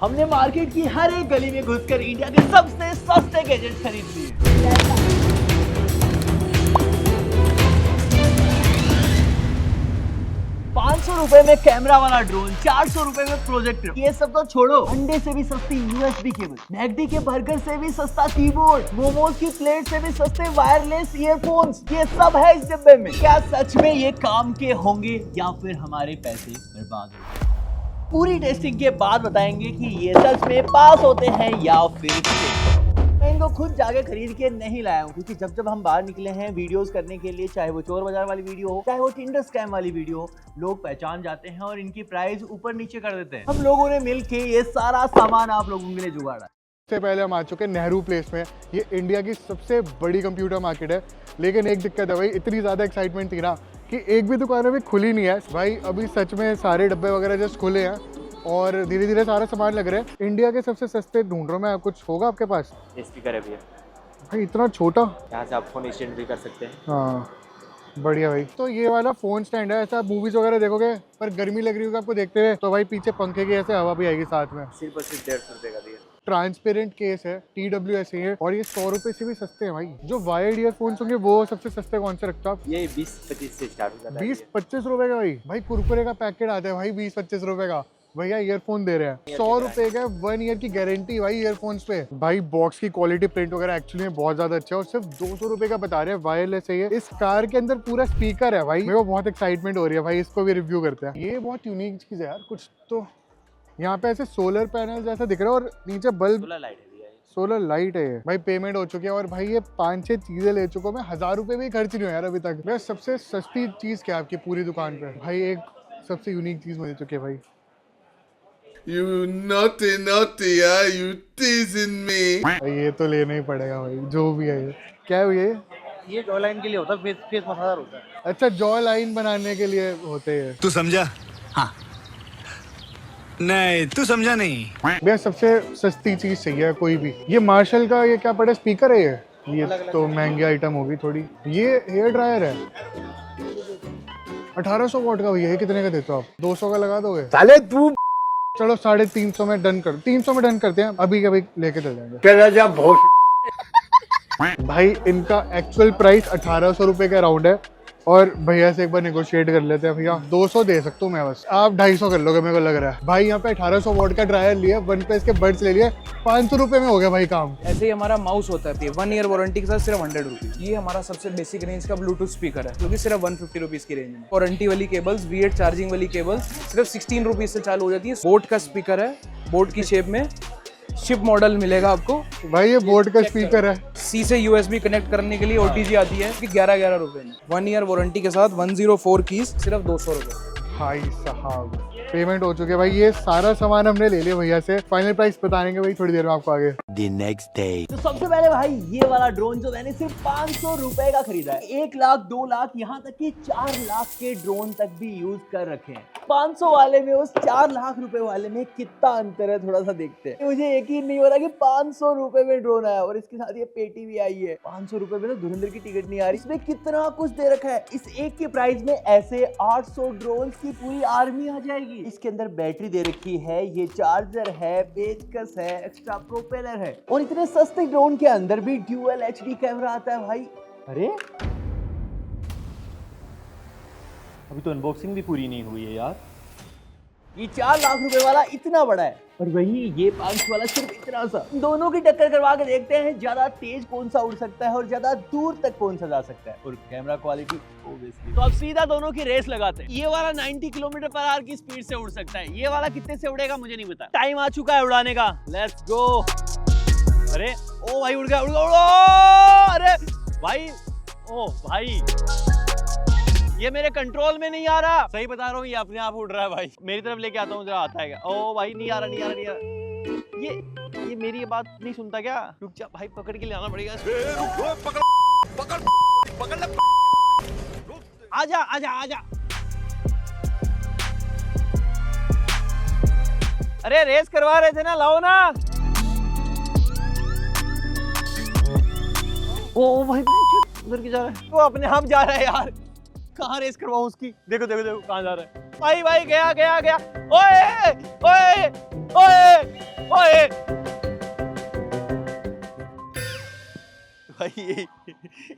हमने मार्केट की हर एक गली में घुसकर इंडिया के सबसे सस्ते गैजेट खरीद लिए। 500 रुपए में कैमरा वाला ड्रोन, 400 रुपए में प्रोजेक्टर। ये सब तो छोड़ो, अंडे से भी सस्ती यूएसबी केबल, मैकडी के बर्गर से भी सस्ता कीबोर्ड, मोमोज की प्लेट से भी सस्ते वायरलेस ईयरफोन्स, ये सब है इस डिब्बे में। क्या सच में ये काम के होंगे या फिर हमारे पैसे बर्बाद होंगे? पूरी टेस्टिंग के बाद बताएंगे कि ये सच में पास होते हैं या फिर मैं इनको खुद जाके खरीद के नहीं लाया हूँ, क्योंकि जब जब हम बाहर निकले हैं वीडियोस करने के लिए, चाहे वो चोर बाजार वाली वीडियो हो, चाहे वो टिंडर स्कैम वाली वीडियो हो, लोग पहचान जाते हैं और इनकी प्राइस ऊपर नीचे कर देते हैं। हम लोगों ने मिलके ये सारा सामान आप लोगों के लिए जुगाड़ा। सबसे पहले हम आ चुके हैं नेहरू प्लेस में। ये इंडिया की सबसे बड़ी कंप्यूटर मार्केट है, लेकिन एक दिक्कत है भाई, इतनी ज़्यादा एक्साइटमेंट थी ना कि एक भी दुकान अभी खुली नहीं है भाई। अभी सच में सारे डब्बे वगैरह जस्ट खुले हैं और धीरे धीरे सारा सामान लग रहा है। इंडिया के सबसे सस्ते ढूंढ रहा हूँ मैं, कुछ होगा आपके पास? स्पीकर है भैया, भाई इतना छोटा, यहाँ से आप फोन स्टैंड भी कर सकते हैं। हाँ बढ़िया भाई। तो ये वाला फोन स्टैंड है, ऐसा मूवीज वगैरह देखोगे, पर गर्मी लग रही होगी आपको देखते हुए तो भाई पीछे पंखे की ऐसे हवा भी आएगी साथ में। सिर्फ और सिर्फ 150 रुपये का दिया। ट्रांसपेरेंट केस है, TWS है और ये 100 रुपए से भी सस्ते हैं भाई। जो वायर्ड ईयरफोन्स होंगे वो सबसे सस्ते कौन से रखते हो आप? ये 20-25 से स्टार्ट हो जाता है। 20-25 रुपए का भाई कुरकुरे का पैकेट आता है भाई 20-25 रुपए का। भैया ईयरफोन दे रहे हैं 100 रुपए का, 1 ईयर की गारंटी भाई ईयरफोन्स पे। भाई बॉक्स की क्वालिटी, प्रिंट वगैरह एक्चुअली में बहुत ज्यादा अच्छा है और सिर्फ 200 रुपए का बता रहे हैं। वायरलेस है ये। इस कार के अंदर पूरा स्पीकर है भाई, मेरे को बहुत एक्साइटमेंट हो रही है भाई, इसको भी रिव्यू करते हैं। ये बहुत यूनिक चीज है यार। कुछ तो यहाँ पे ऐसे सोलर पैनल जैसा दिख रहा है और नीचे बल्ब, सोलर लाइट है ये। भाई पेमेंट हो चुकी है और भाई ये 5-6 चीजें ले चुका हूँ मैं। 1000 रुपए भी खर्च नहीं हुआ यार अभी तक। मैं सबसे सस्ती चीज क्या है आपकी पूरी दुकान पे? भाई एक सबसे यूनिक चीज मिल चुकी है भाई। You naughty, you teasing me. भाई ये तो लेना ही पड़ेगा भाई, जो भी है ये। क्या है ये जॉ लाइन के लिए होता है, फेस मसाजर होता है। अच्छा, जॉ लाइन बनाने के लिए होते हैं। तू समझा? हाँ। नहीं तू समझा नहीं। भैया सबसे सस्ती चीज चाहिए कोई भी। ये मार्शल का ये क्या पड़ा, स्पीकर है ये तो महंगी आइटम होगी थोड़ी। ये हेयर ड्रायर है 1800 वॉट का भैया, ये कितने का देते हो आप? 200 का लगा दोगे? साले तू चलो 350 में डन कर, 300 में डन करते हैं। अभी कभी लेके चल जाएंगे। भाई इनका एक्चुअल प्राइस 1800 रुपए का राउंड है और भैया से एक बार नेगोशिएट कर लेते हैं। भैया 200 दे सकता हूँ मैं, बस आप 250 कर लोगे मेरे को लग रहा है। भाई यहाँ पे 1800 वॉट का ड्रायर लिया, वन प्लस के बड्स ले लिए, 500 रुपए में हो गया भाई काम। ऐसे ही हमारा माउस होता है 1 ईयर वारंटी के साथ सिर्फ 100 रुपीज। ये हमारा सबसे बेसिक रेंज का ब्लूटूथ स्पीकर है जो कि सिर्फ 150 रुपीज की रेंज में। वारंटी वाली केबल्स, V8 चार्जिंग वाली केबल्स सिर्फ 16 रुपीज से चालू हो जाती है। बोट का स्पीकर है, बोट की शेप में, शिप मॉडल मिलेगा आपको। भाई ये बोट का स्पीकर है। C से USB कनेक्ट करने के लिए OTG आती है कि 11 रुपए में। 1 ईयर वारंटी के साथ 104 कीज सिर्फ 200 रुपए। भाई साहब पेमेंट हो चुके भाई। ये सारा सामान हमने ले लिया भैया से। फाइनल प्राइस बताएंगे भाई थोड़ी देर में आपको आगे। The next day. तो सबसे पहले भाई ये वाला ड्रोन जो मैंने सिर्फ 500 रुपए का खरीदा है। 1 लाख, 2 लाख, यहाँ तक कि 4 लाख के ड्रोन तक भी यूज कर रखे हैं। 500 वाले में उस 4 लाख रुपए वाले में कितना अंतर है थोड़ा सा देखते हैं। मुझे यकीन नहीं हो रहा कि 500 रुपए में ड्रोन आया और इसके साथ ये पेटी भी आई है। 500 रुपए में तो धुरंधर की टिकट नहीं आ रही। इसमें कितना कुछ दे रखा है। इस एक के प्राइस में ऐसे 800 ड्रोन की पूरी आर्मी आ जाएगी। इसके अंदर बैटरी दे रखी है, ये चार्जर है, पेचकस है, एक्स्ट्रा प्रोपेलर है और इतने सस्ते ड्रोन के अंदर भी ड्यूअल HD कैमरा आता है भाई। अरे अभी तो अनबॉक्सिंग भी पूरी नहीं हुई है यार। ये 4 लाख रुपए वाला इतना बड़ा है और वही ये 500 वाला सिर्फ इतना सा। दोनों की टक्कर करवा के देखते हैं ज्यादा तेज कौन सा उड़ सकता है और ज्यादा दूर तक कौन सा जा सकता है और कैमरा क्वालिटी ऑब्वियसली। तो अब सीधा दोनों की रेस लगाते हैं। ये वाला 90 किलोमीटर पर आवर की स्पीड से उड़ सकता है, ये वाला कितने से उड़ेगा मुझे नहीं पता। टाइम आ चुका है उड़ाने का, लेट्स गो। अरे ओ भाई उड़ गया, उड़ गया। अरे भाई, ओ भाई ये मेरे कंट्रोल में नहीं आ रहा। सही बता रहा हूँ, ये अपने आप उड़ रहा है भाई। मेरी तरफ लेके आता हूँ जरा, आता है क्या? ओ भाई नहीं आ रहा, नहीं आ रहा, नहीं आ रहा। ये मेरी ये बात नहीं सुनता क्या? रुक जा भाई, पकड़ के ले आना पड़ेगा। आजा आजा आजा। अरे रेस करवा रहे थे ना, लाओ ना। ओ भाई उधर की जा रहा है, वो अपने आप जा रहा है यार। कहाँ रेस करवाऊं उसकी? देखो देखो देखो कहाँ जा रहा है। भाई भाई गया गया गया। ओए ओए ओए ओए भाई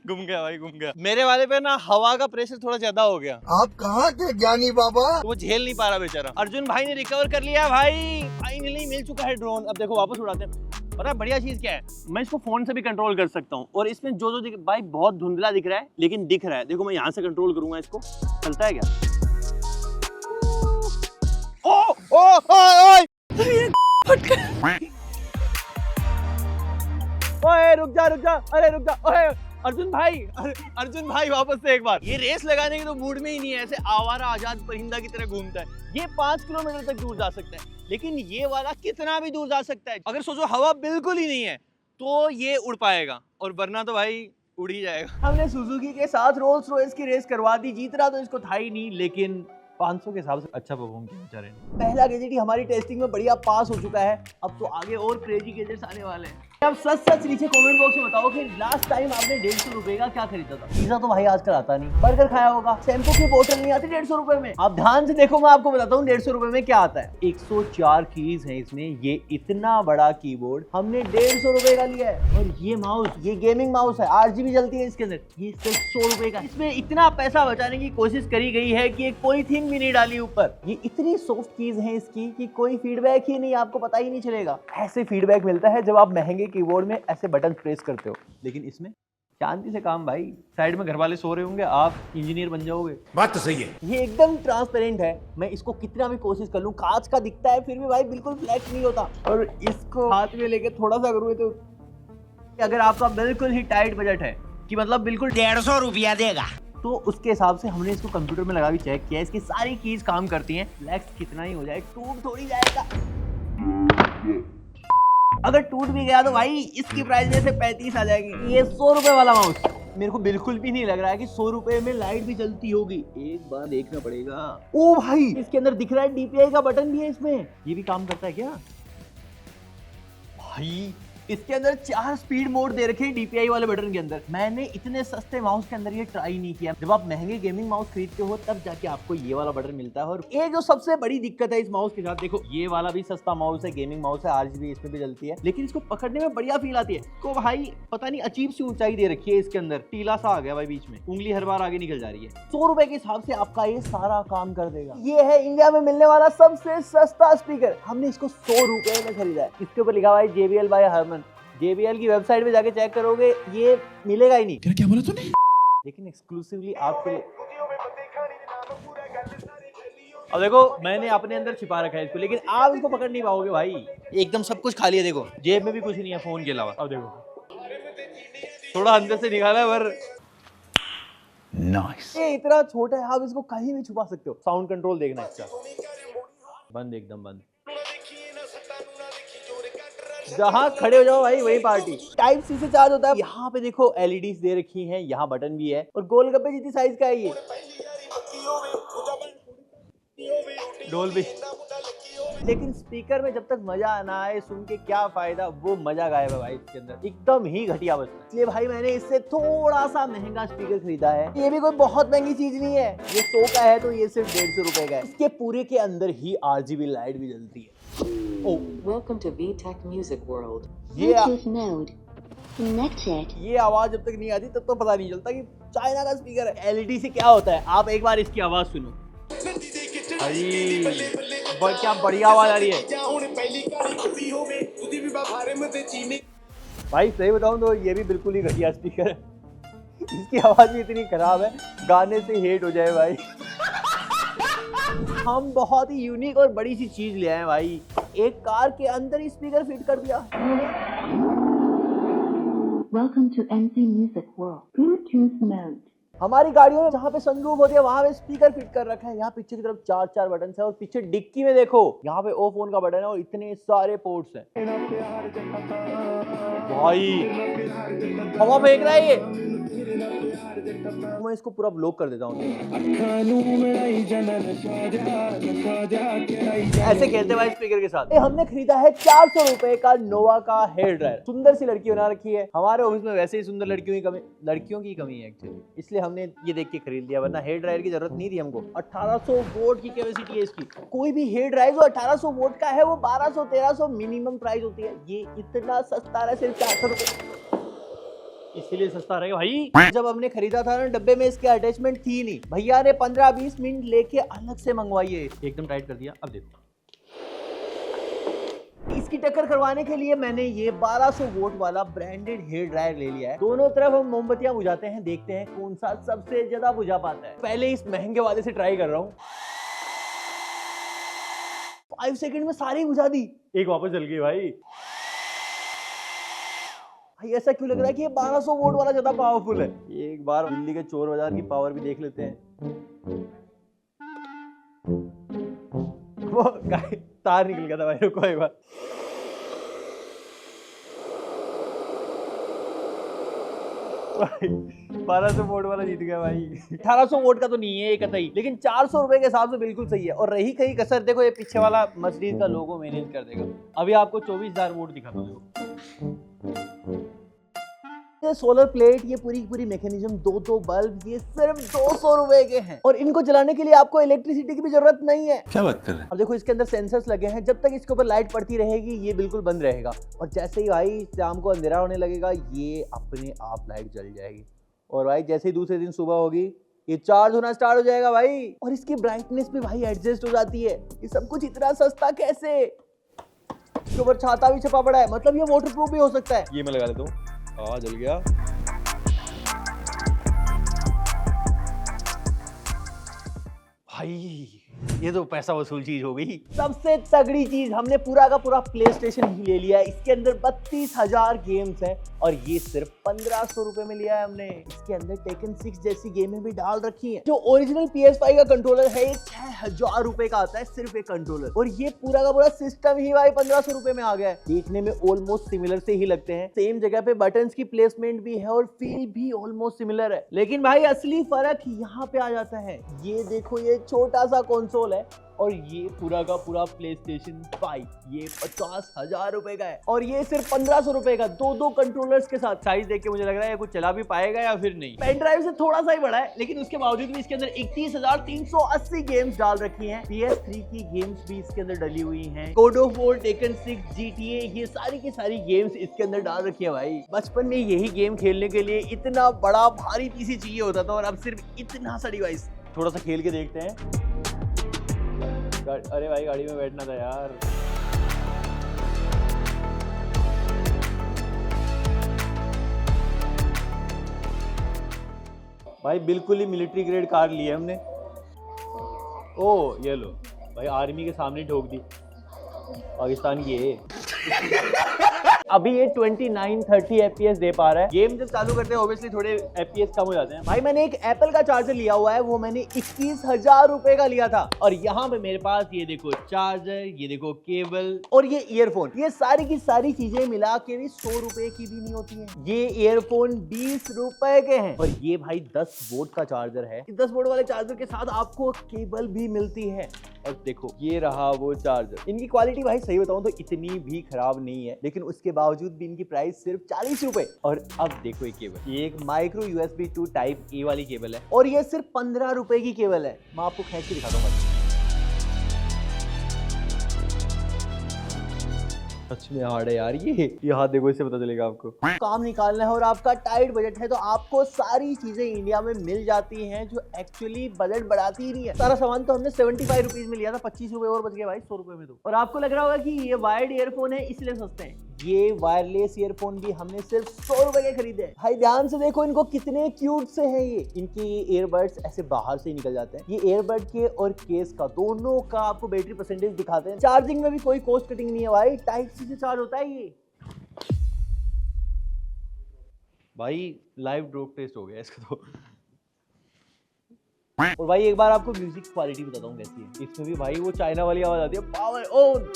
घूम गया भाई, घूम गया। मेरे वाले पे ना हवा का प्रेशर थोड़ा ज्यादा हो गया। आप कहाँ के ज्ञानी बाबा? तो वो झेल नहीं पा रहा बेचारा। अर्जुन भाई ने रिकवर कर लिया भाई, फाइनली मिल चुका है ड्रोन। अब देखो वापस उड़ाते हैं। पता है बढ़िया चीज क्या है, मैं इसको फोन से भी कंट्रोल कर सकता हूँ। और इसमें जो जो भाई बहुत धुंधला दिख रहा है लेकिन दिख रहा है। देखो मैं यहाँ से कंट्रोल करूंगा इसको, चलता है क्या? ओ ओ ओ ओए रुक जा रुक जा, अरे रुक जा। ओए अर्जुन भाई वापस से एक बार। ये रेस लगाने के तो मूड में ही नहीं है, ऐसे आवारा आजाद परिंदा की तरह घूमता है। ये 5 किलोमीटर तक दूर जा सकता है, लेकिन ये वाला कितना भी दूर जा सकता है। अगर सोचो हवा बिल्कुल ही नहीं है तो ये उड़ पाएगा, और वरना तो भाई उड़ ही जाएगा। हमने सुजुकी के साथ रोल्स रॉयस की रेस करवा दी। जीत रहा तो इसको था ही नहीं, लेकिन 500 के हिसाब से अच्छा परफॉर्म किया बेचारे ने। पहला गैजेट ही हमारी टेस्टिंग में बढ़िया पास हो चुका है। अब तो आगे और क्रेजी गैजेट्स आने वाले हैं। अब सच नीचे कमेंट बॉक्स में बताओ कि लास्ट टाइम आपने 150 रुपए का क्या खरीदा था। पिज्जा तो भाई आजकल आता नहीं, बर्गर खाया होगा, शैम्पू की बोतल नहीं आती 150 रुपए में। आप ध्यान से देखो, मैं आपको बताता हूँ 150 रुपए में क्या आता है। 104 कीज है इसमें। ये इतना बड़ा कीबोर्ड हमने 150 रुपए का लिया है। और ये माउस, ये गेमिंग माउस है, RGB जलती है इसके अंदर, ये सिर्फ 100 रुपए का। इसमें इतना पैसा बचाने की कोशिश करी गई है कि एक पॉलीथीन भी नहीं डाली ऊपर। ये इतनी सॉफ्ट कीज है इसकी कि कोई फीडबैक ही नहीं, आपको पता ही नहीं चलेगा। ऐसे फीडबैक मिलता है जब आप महंगे कीबोर्ड में ऐसे बटन प्रेस करते हो, लेकिन इसमें शांति से काम। भाई साइड में घर वाले सो रहे होंगे, आप इंजीनियर बन जाओगे। बात तो सही है। ये एकदम ट्रांसपेरेंट है। मैं इसको कितना भी कोशिश कर लूं, कांच का दिखता है फिर भी भाई बिल्कुल फ्लैट नहीं होता। और इसको हाथ में लेके थोड़ा सा करूँ तो अगर आपका बिल्कुल ही टाइट बजट है कि मतलब बिल्कुल 150 रुपया देगा, तो उसके हिसाब से हमने इसको कंप्यूटर में लगा के चेक किया। इसकी सारी कीज काम करती हैं। फ्लैक्स कितना ही हो जाए, टूट थोड़ी जाएगा। अगर टूट भी गया तो भाई इसकी प्राइस में से 35 आ जाएगी। ये 100 रुपए वाला माउस, मेरे को बिल्कुल भी नहीं लग रहा है कि 100 रुपए में लाइट भी चलती होगी। एक बार देखना पड़ेगा। ओ भाई इसके अंदर दिख रहा है DPI का बटन भी है इसमें। ये भी काम करता है क्या भाई? इसके अंदर 4 स्पीड मोड दे रखे हैं DPI वाले बटन के अंदर। मैंने इतने सस्ते माउस के अंदर ये ट्राई नहीं किया। जब आप महंगे गेमिंग माउस खरीदते हो तब जाके आपको ये वाला बटन मिलता है। और ये जो सबसे बड़ी दिक्कत है इस माउस के साथ, देखो ये वाला भी सस्ता माउस है, गेमिंग माउस है, RGB इसमें भी चलती है, लेकिन इसको पकड़ने में बढ़िया फील आती है। तो भाई पता नहीं अजीब सी ऊंचाई दे रखी है इसके अंदर, टीला सा आ गया भाई बीच में, उंगली हर बार आगे निकल जा रही है। 100 रुपए के हिसाब से आपका ये सारा काम कर देगा। ये है इंडिया में मिलने वाला सबसे सस्ता स्पीकर। हमने इसको 100 रुपए में खरीदा है। इसके ऊपर लिखा हुआ है JBL बाय हरमन। JBL की वेबसाइट पे जाके चेक करोगे ये मिलेगा ही नहीं। क्या बोला तूने? लेकिन एक्सक्लूसिवली आपके लिए। अब देखो मैंने अपने अंदर छिपा रखा है इसको, लेकिन आप इसको पकड़ नहीं पाओगे भाई। एकदम सब कुछ खाली है। देखो जेब में भी कुछ नहीं है फोन के अलावा। अब देखो थोड़ा अंदर से निकाला है पर नाइस। ये इतना छोटा है, आप इसको कहीं भी छुपा सकते हो। साउंड कंट्रोल देखना इसका, बंद, एकदम बंद। जहाँ खड़े हो जाओ भाई वही पार्टी। टाइप C से चार्ज होता है। यहाँ पे देखो LEDs दे रखी हैं, यहाँ बटन भी है, और गोलगप्पे जितनी साइज का है ये। डोल्बी। लेकिन स्पीकर में जब तक मजा ना आए सुन के क्या फायदा, वो मजा गायब है भाई इसके अंदर। एकदम ही घटिया बजता है। इसलिए भाई मैंने इससे थोड़ा सा महंगा स्पीकर खरीदा है। ये भी कोई बहुत महंगी चीज नहीं है, ये 100 का है तो ये सिर्फ 150 रुपए का है। इसके पूरे के अंदर ही RGB लाइट भी जलती है। Welcome to VTech Music World. ये Bluetooth mode. Connected. ये आवाज जब तक नहीं आती तब तो पता नहीं चलता कि चाइना का स्पीकर है। LED से क्या होता है, आप एक बार इसकी आवाज सुनो भाई, क्या बढ़िया आवाज आ रही है भाई। सही बताऊं तो ये भी बिल्कुल ही घटिया स्पीकर है। इसकी आवाज भी इतनी खराब है, गाने से हेट हो जाए भाई। हम बहुत ही यूनिक और बड़ी सी चीज ले आए भाई। एक कार के अंदर ही स्पीकर फिट कर दिया। Welcome to MC Music World. Bluetooth mode. हमारी गाड़ियों में जहाँ पे सनरूफ होती है वहाँ पे स्पीकर फिट कर रखा है। यहाँ पीछे की तरफ 4 बटन है, और पीछे डिक्की में देखो यहाँ पे फोन का बटन है, और इतने सारे पोर्ट्स हैं भाई। हवा फेंक रहा है ये। मैं इसको पूरा ब्लॉक कर देता हूँ। ऐसे खेलते भाई स्पीकर के साथ। हमने खरीदा है 400 रुपए का नोवा का हेयर ड्रायर। सुंदर सी लड़की बना रखी है। हमारे ऑफिस में वैसे ही सुंदर लड़कियों की कमी है एक्चुअली, इसलिए हमने हमने ये देख के खरीद लिया, वरना हेयर ड्रायर की जरूरत नहीं थी हमको। 1800 वोट की कैपेसिटी है इसकी। कोई भी हेयर ड्रायर जो 1800 वोट का है वो 1200-1300 मिनिमम प्राइस होती है। ये इतना सस्ता है, सिर्फ 400 रुपए। इसीलिए सस्ता रहेगा भाई। जब हमने खरीदा था ना, डब्बे में इसके अटैचमेंट थी नहीं, भैया ने 15-20 मिनट लेके अलग से मंगवाई है। एकदम टाइट कर दिया। अब देखो, इसकी टक्कर करवाने के लिए मैंने ये 1200 वोट वाला ब्रांडेड हेयर ड्रायर ले लिया है। दोनों तरफ हम मोमबत्तियां बुझाते हैं, देखते हैं कौन सा सबसे ज्यादा बुझा पाता है। पहले इस महंगे वाले से ट्राई कर रहा हूँ। 5 सेकंड में सारी बुझा दी। एक वापस जल गई भाई। भाई ऐसा क्यों लग रहा है कि ये 1200 वोट वाला ज्यादा पावरफुल है? एक बार दिल्ली के चोर बाजार की पावर भी देख लेते हैं। वो तार निकल गया था भाई, रुको एक बार। भाई 1200 वोट वाला जीत गया भाई। 1800 वोट का तो नहीं है ये कतई, लेकिन 400 रुपए के हिसाब से बिल्कुल सही है। और रही कहीं कसर, देखो ये पीछे वाला मर्सिडीज का लोगो मैनेज कर देगा। अभी आपको 24,000 वोट दिखाता हूँ। ये सोलर प्लेट, ये पूरी पूरी मैकेनिज्म, 2 बल्ब, ये सिर्फ 200 रुपए के हैं। और इनको जलाने के लिए आपको इलेक्ट्रिसिटी की भी जरूरत नहीं है। क्या बात कर रहे हैं? अब देखो इसके अंदर सेंसर्स लगे हैं, जब तक इसके ऊपर लाइट पड़ती रहेगी ये बिल्कुल बंद रहेगा। और जैसे ही भाई शाम को अंधेरा होने लगेगा ये अपने आप लाइट जल जाएगी। और भाई जैसे ही दूसरे दिन सुबह होगी ये चार्ज होना स्टार्ट हो जाएगा भाई। और इसकी ब्राइटनेस भी भाई एडजस्ट हो जाती है। ये सब कुछ इतना सस्ता कैसे? इसके ऊपर छाता भी छपा पड़ा है, मतलब ये वाटर प्रूफ भी हो सकता है। ये मैं लगा देता हूँ। जल गया भाई। ये तो पैसा वसूल चीज हो गई। सबसे तगड़ी चीज, हमने पूरा का पूरा प्ले स्टेशन ही ले लिया है। इसके अंदर 32,000 गेम्स हैं और ये सिर्फ 1500 रुपए में लिया है हमने। इसके अंदर टेकन 6 जैसी गेमें भी डाल रखी हैं। जो ओरिजिनल PS5 का कंट्रोलर है ये 6000 रुपए का आता है, सिर्फ एक कंट्रोलर। और ये पूरा का पूरा सिस्टम ही भाई 1500 रुपए में आ गया है। देखने में ऑलमोस्ट सिमिलर से ही लगते हैं, सेम जगह पे बटन्स की प्लेसमेंट भी है और फील भी ऑलमोस्ट सिमिलर है। लेकिन भाई असली फर्क यहाँ पे आ जाता है। ये देखो, ये छोटा सा कंसोल है और ये पूरा का पूरा PlayStation 5 ये 50,000 रुपए का है। और ये सिर्फ 1500 रुपए का, 2 कंट्रोलर्स के साथ। साइज देख के मुझे लग रहा है कुछ चला भी पाएगा या फिर नहीं। पेन ड्राइव से थोड़ा सा ही बड़ा है, लेकिन उसके बावजूद भी इसके अंदर 31,380 गेम्स डाल रखी हैं। PS3 की गेम्स भी इसके अंदर डली हुई हैं। God of War, Tekken 6, GTA, ये सारी की सारी गेम्स इसके अंदर डाल रखी है भाई। बचपन में यही गेम खेलने के लिए इतना बड़ा भारी पीसी चाहिए होता था और अब सिर्फ इतना सा डिवाइस। थोड़ा सा खेल के देखते हैं। अरे भाई गाड़ी में बैठना था यार। भाई बिल्कुल ही मिलिट्री ग्रेड कार ली है हमने। ओ ये लो भाई, आर्मी के सामने ठोक दी। पाकिस्तान की है। अभी ये 29-30 FPS दे पा रहा है। गेम जब चालू करते हैं ऑब्वियसली थोड़े FPS कम हो जाते हैं। भाई मैंने एक एप्पल का चार्जर लिया हुआ है, वो मैंने 21,000 रुपए का लिया था। और यहाँ पे मेरे पास ये देखो चार्जर, ये देखो केबल और ये ईयरफोन। ये सारी की सारी चीजें मिला के भी 100 रुपए की भी नहीं होती है। ये ईयरफोन 20 रुपए के हैं। और ये भाई 10 वोल्ट का चार्जर है। 10 वोल्ट वाले चार्जर के साथ आपको केबल भी मिलती है। और देखो ये रहा वो चार्जर। इनकी क्वालिटी भाई सही बताऊं तो इतनी भी खराब नहीं है, लेकिन उसके बावजूद भी इनकी प्राइस सिर्फ 40 रुपए। और अब देखो ये केबल, ये एक माइक्रो USB 2 टाइप A वाली केबल है और ये सिर्फ 15 रुपए की केबल है। मैं आपको खींच के दिखाता हूँ। सच में हार्ड है यार ये हाथ देखो, इससे पता चलेगा आपको। काम निकालना है और आपका टाइट बजट है तो आपको सारी चीजें इंडिया में मिल जाती हैं जो एक्चुअली बजट बढ़ाती ही नहीं है। सारा सामान तो हमने 75 रुपीज में लिया था, 25 रुपए और बच गए भाई 100 रुपए में। तो और आपको लग रहा होगा कि ये वायर्ड ईयरफोन है इसलिए सस्ते हैं। ये वायरलेस ईयरफोन भी हमने सिर्फ 100 रुपए के खरीदे हैं। भाई ध्यान से देखो इनको, कितने क्यूट से हैं ये। इनकी ईयरबड्स ऐसे बाहर से ही निकल जाते हैं। ये ईयरबड के और केस का दोनों का आपको बैटरी परसेंटेज दिखाते हैं। चार्जिंग में भी कोई कॉस्ट कटिंग नहीं है भाई, टाइप सी से चार्ज होता है ये। भाई लाइव ड्रॉप टेस्ट हो गया इसका तो। और भाई एक बार आपको म्यूजिक क्वालिटी बताता हूँ कैसी है। इसमें भी भाई वो चाइना वाली आवाज आती है, पावर ऑन।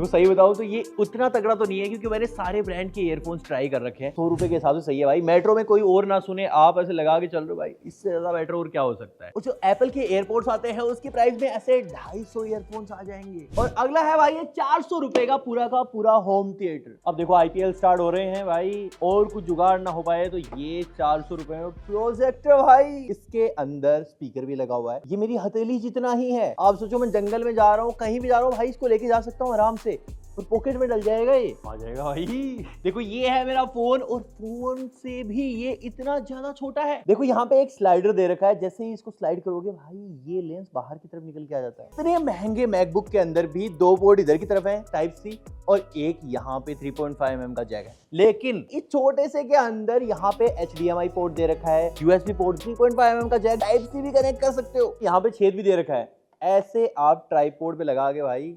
देखो सही बताऊं तो ये उतना तगड़ा तो नहीं है, क्योंकि मैंने सारे ब्रांड के ईयरफोन्स ट्राई कर रखे हैं। 100 रुपए के हिसाब से सही है भाई। मेट्रो में कोई और ना सुने, आप ऐसे लगा के चल रहे हो भाई, इससे ज्यादा बेटर और क्या हो सकता है। और जो एप्पल के एयरपोर्ट्स आते हैं उसकी प्राइस में ऐसे 250 ईयरफोन्स आ जाएंगे। और अगला है भाई ये 400 रुपए का पूरा होम थिएटर। अब देखो IPL स्टार्ट हो रहे हैं भाई, और कुछ जुगाड़ ना हो पाए तो ये 400 रुपए में प्रोजेक्टर भाई, इसके अंदर स्पीकर भी लगा हुआ है। ये मेरी हथेली जितना ही है। आप सोचो मैं जंगल में जा रहा हूँ, कहीं भी जा रहा हूँ भाई, इसको लेके जा सकता हूँ आराम से, और पॉकेट में डल जाएगा, ये आ जाएगा भाई। देखो ये है मेरा फोन, और फोन से भी ये इतना ज्यादा छोटा है। देखो यहाँ पे एक स्लाइडर दे रखा है, जैसे ही इसको स्लाइड करोगे भाई ये लेंस बाहर की तरफ निकल के आ जाता है। इतने महंगे मैकबुक के अंदर भी 2 पोर्ट इधर की तरफ है Type-C, और एक यहाँ पे 3.5 mm का जैक है। लेकिन इस छोटे से के अंदर यहाँ पे HDMI पोर्ट दे रखा है, USB पोर्ट, 3.5 mm का जैक, Type-C भी कनेक्ट कर सकते हो, यहाँ पे छेद भी दे रखा है। ऐसे आप ट्राइपॉड पे लगा के भाई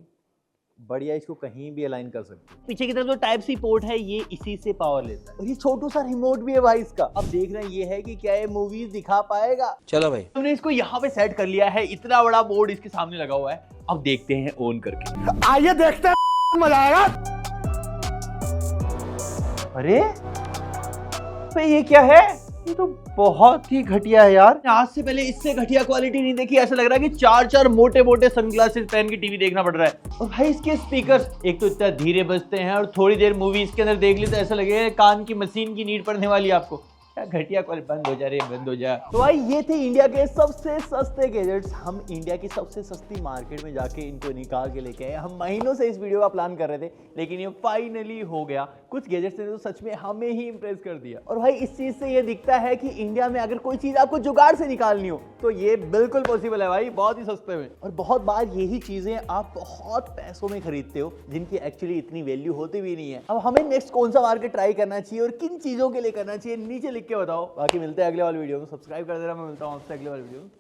बढ़िया इसको कहीं भी अलाइन कर सकते हो। पीछे की तरफ जो Type-C पोर्ट है ये इसी से पावर लेता है, और ये छोटू सा रिमोट भी है भाई इसका। अब देख रहे हैं ये है कि क्या ये मूवीज दिखा पाएगा। चलो भाई, हमने इसको यहाँ पे सेट कर लिया है, इतना बड़ा बोर्ड इसके सामने लगा हुआ है। अब देखते हैं ऑन करके, आइए देखते हैं, मजा आएगा। अरे भाई ये क्या है, ये तो बहुत ही घटिया है यार। आज से पहले इससे घटिया क्वालिटी नहीं देखी। ऐसा लग रहा है कि 4 मोटे मोटे सनग्लासेस पहन के टीवी देखना पड़ रहा है। और भाई इसके स्पीकर्स एक तो इतना धीरे बजते हैं, और थोड़ी देर मूवी इसके अंदर देख ली तो ऐसा लगेगा कान की मशीन की नीड पड़ने वाली है आपको। क्या घटिया क्वालिटी, बंद हो जा रही है, बंद हो जा। तो भाई ये थे इंडिया के सबसे सस्ते गैजेट्स। हम इंडिया की सबसे सस्ती मार्केट में जाके इनको निकाल के लेके आए। हम महीनों से इस वीडियो का प्लान कर रहे थे, लेकिन ये फाइनली हो गया। कुछ गैजेट्स ने तो सच में हमें ही इंप्रेस कर दिया। और भाई इस चीज से ये दिखता है कि इंडिया में अगर कोई चीज आपको जुगाड़ से निकालनी हो तो ये बिल्कुल पॉसिबल है भाई, बहुत ही सस्ते में। और बहुत बार यही चीजें आप बहुत पैसों में खरीदते हो, जिनकी एक्चुअली इतनी वैल्यू होती भी नहीं है। अब हमें नेक्स्ट कौन सा मार्केट ट्राई करना चाहिए और किन चीजों के लिए करना चाहिए, नीचे लिख के बताओ। बाकी मिलते हैं अगले वाले वीडियो में। सब्सक्राइब कर देना। मैं मिलता हूँ आपसे अगले वाले वीडियो में।